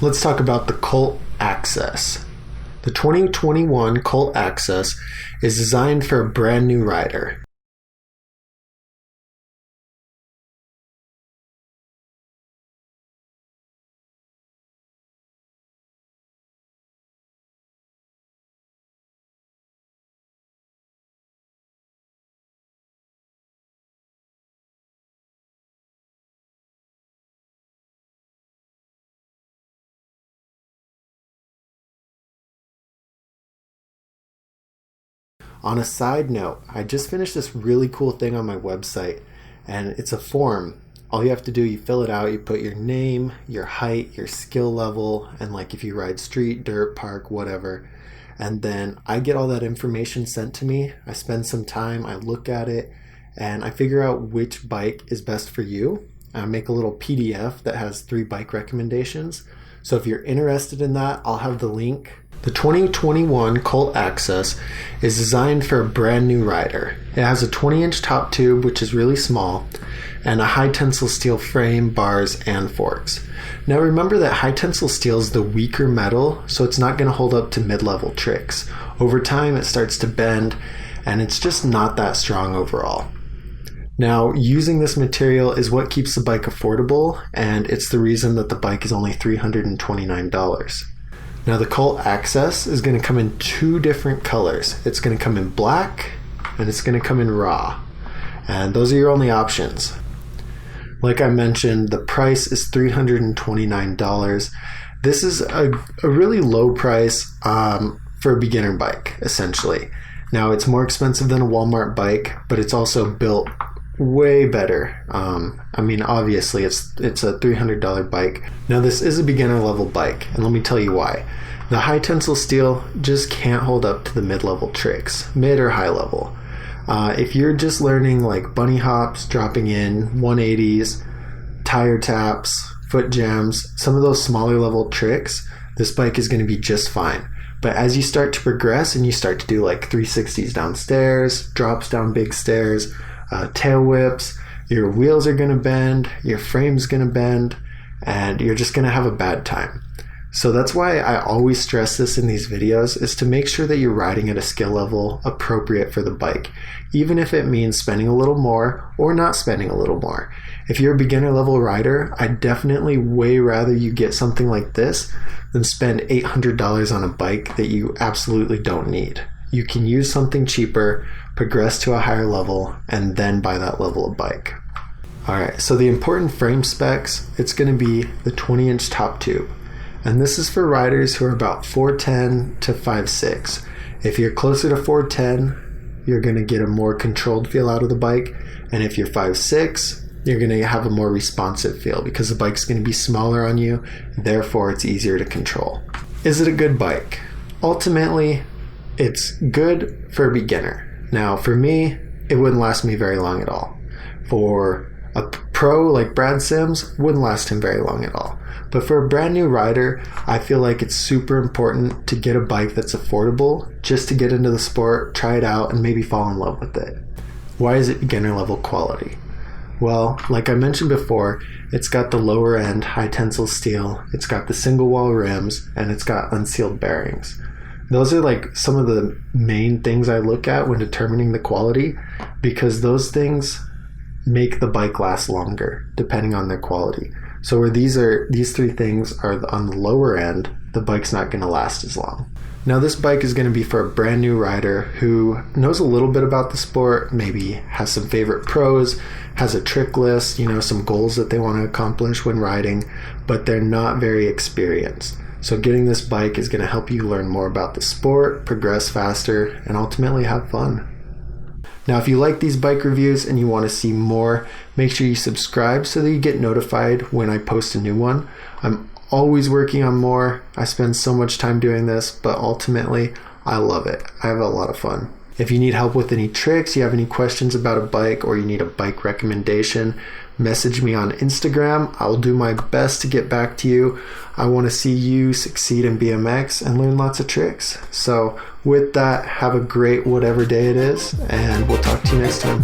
Let's talk about the Colt Access. The 2021 Colt Access is designed for a brand new rider. On a side note, I just finished this really cool thing on my website, and it's a form. All you have to do, you fill it out, you put your name, your height, your skill level, and like if you ride street, dirt, park, whatever. And then I get all that information sent to me. I spend some time, I look at it, and I figure out which bike is best for you. I make a little PDF that has 3 bike recommendations. So if you're interested in that, I'll have the link. The 2021 Colt Access is designed for a brand new rider. It has a 20-inch top tube, which is really small, and a high-tensile steel frame, bars, and forks. Now remember that high-tensile steel is the weaker metal, so it's not going to hold up to mid-level tricks. Over time, it starts to bend, and it's just not that strong overall. Now, using this material is what keeps the bike affordable, and it's the reason that the bike is only $329. Now the Colt Access is going to come in 2 different colors. It's going to come in black and it's going to come in raw. And those are your only options. Like I mentioned, the price is $329. This is a really low price for a beginner bike, essentially. Now it's more expensive than a Walmart bike, but it's also built way better. Obviously it's a $300 bike. Now this is a beginner level bike, and let me tell you why. The high tensile steel just can't hold up to the mid-level tricks, mid or high level. If you're just learning like bunny hops, dropping in 180s, tire taps, foot jams, some of those smaller level tricks, this bike is going to be just fine. But as you start to progress and you start to do like 360s downstairs, drops down big stairs, tail whips, your wheels are going to bend, your frame's going to bend, and you're just going to have a bad time. So that's why I always stress this in these videos, is to make sure that you're riding at a skill level appropriate for the bike, even if it means spending a little more or not spending a little more. If you're a beginner level rider, I'd definitely way rather you get something like this than spend $800 on a bike that you absolutely don't need. You can use something cheaper, progress to a higher level, and then buy that level of bike. Alright, so the important frame specs, it's going to be the 20-inch top tube. And this is for riders who are about 4'10 to 5'6". If you're closer to 4'10", you're going to get a more controlled feel out of the bike. And if you're 5'6", you're going to have a more responsive feel because the bike's going to be smaller on you, therefore it's easier to control. Is it a good bike? Ultimately, it's good for a beginner. Now, for me, it wouldn't last me very long at all. For a pro like Brad Sims, wouldn't last him very long at all. But for a brand new rider, I feel like it's super important to get a bike that's affordable just to get into the sport, try it out, and maybe fall in love with it. Why is it beginner level quality? Well, like I mentioned before, it's got the lower end high tensile steel, it's got the single wall rims, and it's got unsealed bearings. Those are like some of the main things I look at when determining the quality, because those things make the bike last longer depending on their quality. So where these 3 things are on the lower end, the bike's not going to last as long. Now this bike is going to be for a brand new rider who knows a little bit about the sport, maybe has some favorite pros, has a trick list, some goals that they want to accomplish when riding, but they're not very experienced. So getting this bike is going to help you learn more about the sport, progress faster, and ultimately have fun. Now, if you like these bike reviews and you want to see more, make sure you subscribe so that you get notified when I post a new one. I'm always working on more. I spend so much time doing this, but ultimately, I love it. I have a lot of fun. If you need help with any tricks, you have any questions about a bike, or you need a bike recommendation, message me on Instagram. I'll do my best to get back to you. I want to see you succeed in BMX and learn lots of tricks. So with that, have a great whatever day it is, and we'll talk to you next time.